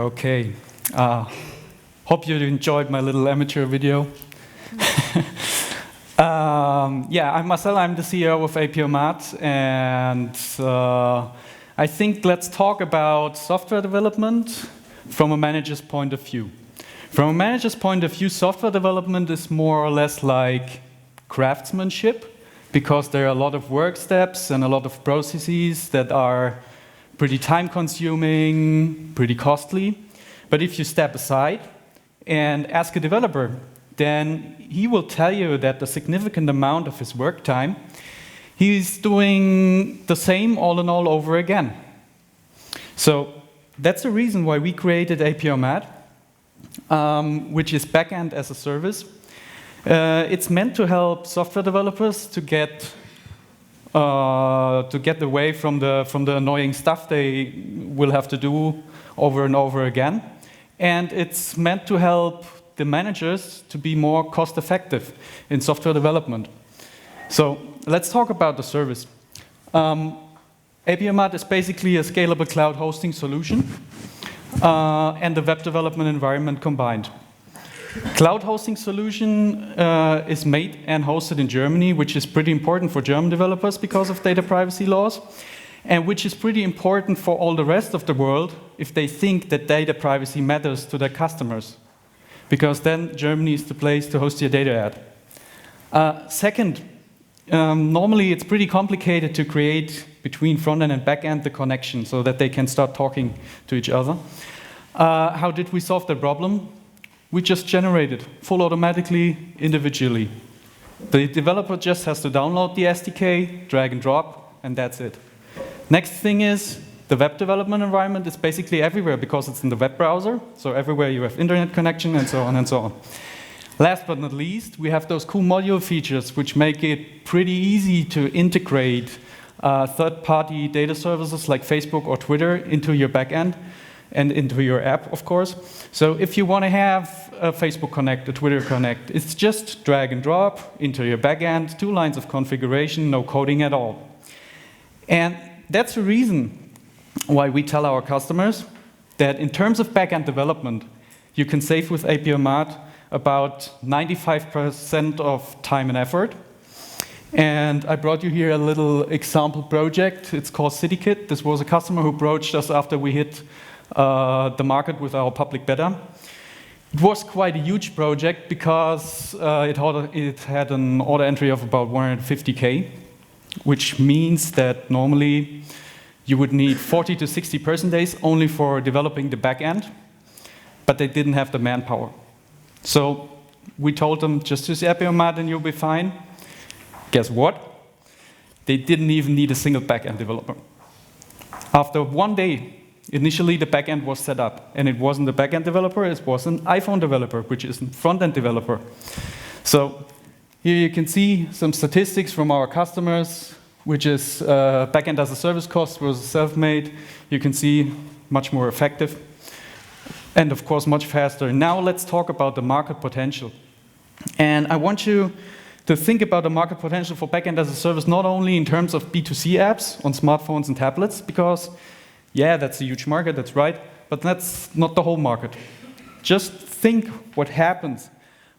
Okay. Hope you enjoyed my little amateur video. Yeah, I'm Marcel, I'm the CEO of ApiOmat, and I think let's talk about software development from a manager's point of view. From a manager's point of view, software development is more or less like craftsmanship, because there are a lot of work steps and a lot of processes that are pretty time-consuming, pretty costly. But if you step aside and ask a developer, then he will tell you that a significant amount of his work time, he's doing the same all in all over again. So that's the reason why we created ApiOmat, which is backend as a service. It's meant to help software developers to get away from the annoying stuff they will have to do over and over again. And it's meant to help the managers to be more cost-effective in software development. So let's talk about the service. ApiOmat is basically a scalable cloud hosting solution and a web development environment combined. Cloud hosting solution is made and hosted in Germany, which is pretty important for German developers because of data privacy laws, and which is pretty important for all the rest of the world if they think that data privacy matters to their customers, because then Germany is the place to host your data at. Second, normally it's pretty complicated to create between front-end and back-end the connection so that they can start talking to each other. How did we solve the problem? We just generate it full automatically, individually. The developer just has to download the SDK, drag and drop, and that's it. Next thing is, the web development environment is basically everywhere because it's in the web browser, so everywhere you have internet connection and so on and so on. Last but not least, we have those cool module features which make it pretty easy to integrate third-party data services like Facebook or Twitter into your backend and into your app, of course. So if you want to have a Facebook Connect, a Twitter Connect, it's just drag and drop into your backend, 2 lines of configuration, no coding at all. And that's the reason why we tell our customers that in terms of backend development, you can save with ApiOmat about 95% of time and effort. And I brought you here a little example project. It's called CityKit. This was a customer who approached us after we hit the market with our public beta. It was quite a huge project because it had an order entry of about 150K, which means that normally you would need 40 to 60 person days only for developing the back end, but they didn't have the manpower. So we told them, just use ApiOmat and you'll be fine. Guess what? They didn't even need a single back-end developer. After 1 day, initially the back-end was set up, and it wasn't a back-end developer, it was an iPhone developer, which is a front-end developer. So here you can see some statistics from our customers, which is back-end as a service cost was self-made. You can see much more effective, and of course much faster. Now let's talk about the market potential. And I want you to think about the market potential for backend as a service, not only in terms of B2C apps on smartphones and tablets, because yeah, that's a huge market, that's right, but that's not the whole market. Just think what happens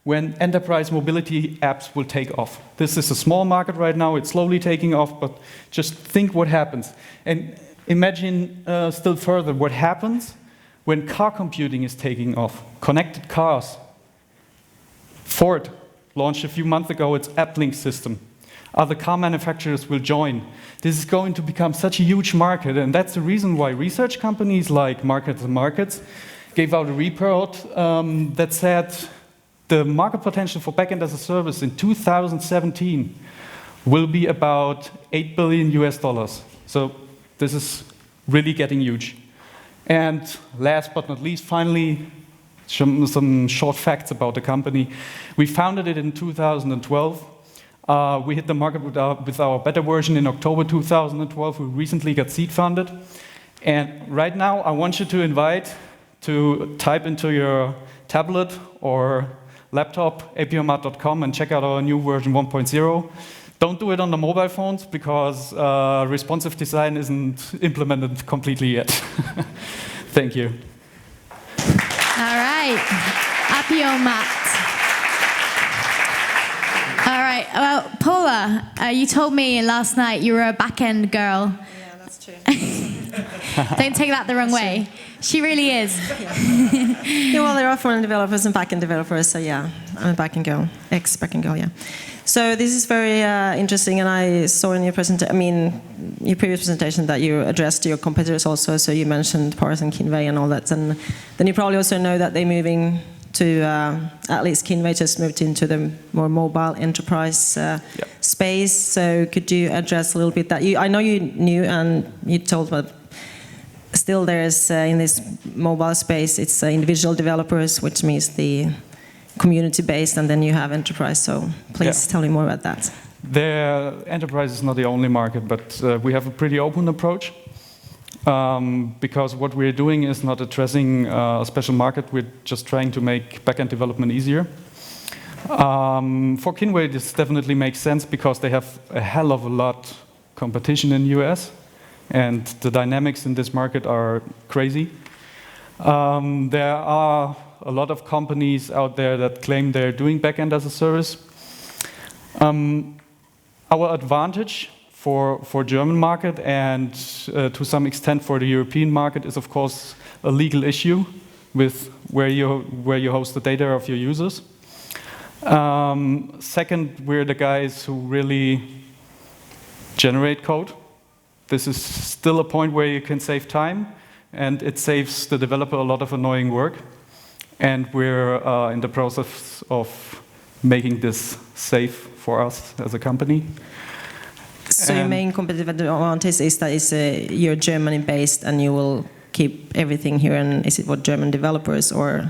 when enterprise mobility apps will take off. This is a small market right now, it's slowly taking off, but just think what happens. And imagine still further what happens when car computing is taking off, connected cars. Ford launched a few months ago its AppLink system. Other car manufacturers will join. This is going to become such a huge market, and that's the reason why research companies like Markets and Markets gave out a report that said the market potential for backend as a service in 2017 will be about $8 billion US. So this is really getting huge. And last but not least, finally, some short facts about the company. We founded it in 2012. We hit the market with our beta version in October 2012. We recently got seed funded. And right now, I want you to invite to type into your tablet or laptop apiomat.com and check out our new version 1.0. Don't do it on the mobile phones because responsive design isn't implemented completely yet. Thank you. All right. ApiOmat. All right. Well, Paula, you told me last night you were a back-end girl. Yeah, that's true. Don't take that the wrong way. She really is. Yeah, well, there are front-end developers and back-end developers, so yeah, I'm a back-end girl, ex-back-end girl, yeah. So this is very interesting, and I saw in your your previous presentation that you addressed your competitors also. So you mentioned Parse and Kinvey and all that, and then you probably also know that they're moving to at least Kinvey just moved into the more mobile enterprise space. So could you address a little bit that? I know you knew and you told, but still there's in this mobile space, it's individual developers, which means the community-based, and then you have enterprise. So please tell me more about that. The enterprise is not the only market, but we have a pretty open approach because what we're doing is not addressing a special market. We're just trying to make backend development easier. For Kinvey, this definitely makes sense because they have a hell of a lot competition in the US, and the dynamics in this market are crazy. There are a lot of companies out there that claim they're doing backend as a service. Our advantage for German market and to some extent for the European market is of course a legal issue with where you host the data of your users. Second, we're the guys who really generate code. This is still a point where you can save time, and it saves the developer a lot of annoying work. And we're in the process of making this safe for us as a company. So your main competitive advantage is that you're Germany-based and you will keep everything here, and is it what, German developers or?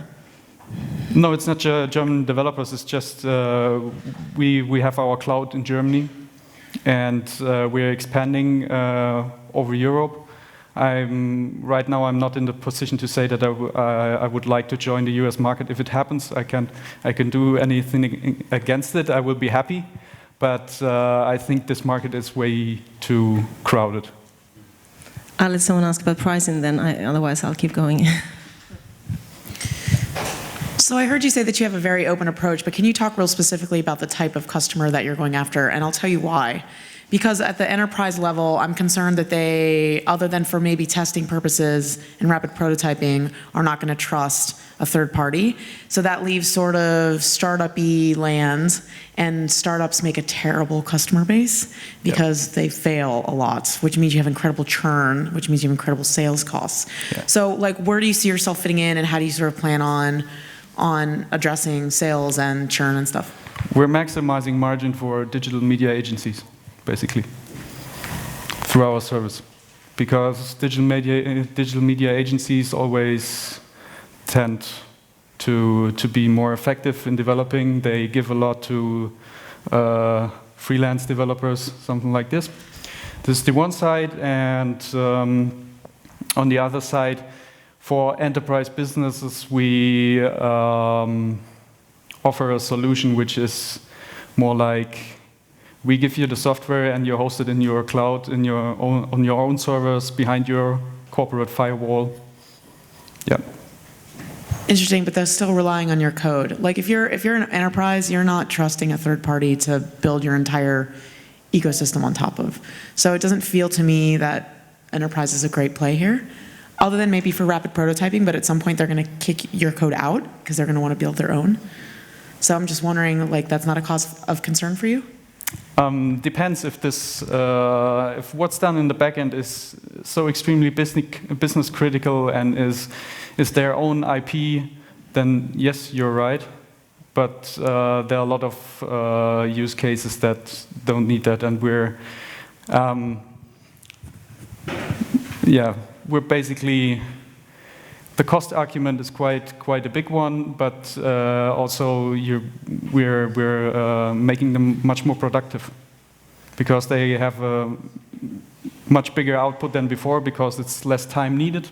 No, it's not German developers, it's just we have our cloud in Germany, and we're expanding over Europe. Right now I'm not in the position to say that I would like to join the US market. If it happens, I can do anything against it. I will be happy, but I think this market is way too crowded. I'll let someone ask about pricing then, otherwise I'll keep going. So I heard you say that you have a very open approach, but can you talk real specifically about the type of customer that you're going after? And I'll tell you why. Because at the enterprise level, I'm concerned that they, other than for maybe testing purposes and rapid prototyping, are not going to trust a third party. So that leaves sort of startup-y land, and startups make a terrible customer base because they fail a lot, which means you have incredible churn, which means you have incredible sales costs. Yeah. So like, where do you see yourself fitting in, and how do you sort of plan on addressing sales and churn and stuff? We're maximizing margin for digital media agencies, basically, through our service. Because digital media agencies always tend to be more effective in developing. They give a lot to freelance developers, something like this. This is the one side, and on the other side, for enterprise businesses, we offer a solution which is more like, we give you the software and you host it in your cloud, on your own servers, behind your corporate firewall. Yeah. Interesting, but they're still relying on your code. Like if you're an enterprise, you're not trusting a third party to build your entire ecosystem on top of. So it doesn't feel to me that enterprise is a great play here, other than maybe for rapid prototyping, but at some point they're going to kick your code out because they're going to want to build their own. So I'm just wondering, like, that's not a cause of concern for you? Depends if this, if what's done in the backend is so extremely business critical and is their own IP, then yes, you're right. But there are a lot of use cases that don't need that, and we're basically, the cost argument is quite a big one, but also we're making them much more productive because they have a much bigger output than before because it's less time needed.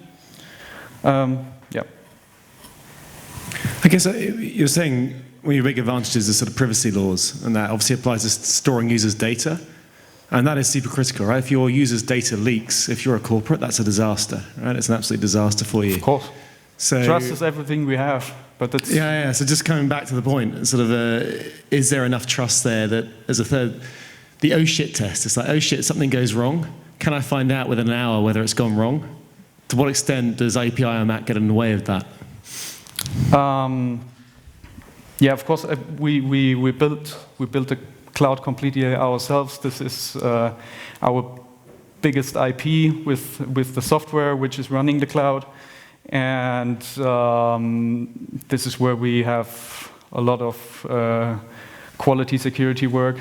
I guess you're saying one of your big advantages is sort of privacy laws, and that obviously applies to storing users' data. And that is super critical, right? If your users' data leaks, if you're a corporate, that's a disaster, right? It's an absolute disaster for you. Of course. So Trust is everything we have, but that's yeah. So just coming back to the point, sort of, is there enough trust there that as a third, the oh shit test? It's like, oh shit, something goes wrong. Can I find out within an hour whether it's gone wrong? To what extent does ApiOmat get in the way of that? Yeah, of course, we built the cloud completely ourselves. This is our biggest IP with the software which is running the cloud, and this is where we have a lot of quality security work,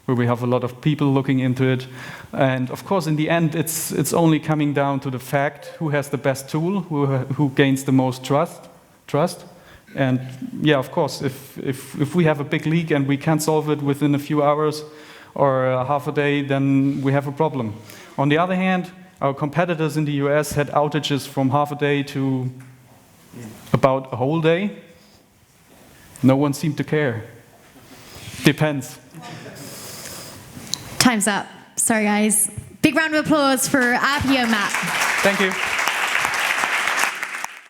where we have a lot of people looking into it. And of course, in the end, it's only coming down to the fact who has the best tool, who gains the most trust. And yeah, of course, if we have a big leak and we can't solve it within a few hours or half a day, then we have a problem. On the other hand, our competitors in the US had outages from half a day to about a whole day. No one seemed to care. Depends. Time's up. Sorry, guys. Big round of applause for ApiOmat. Thank you.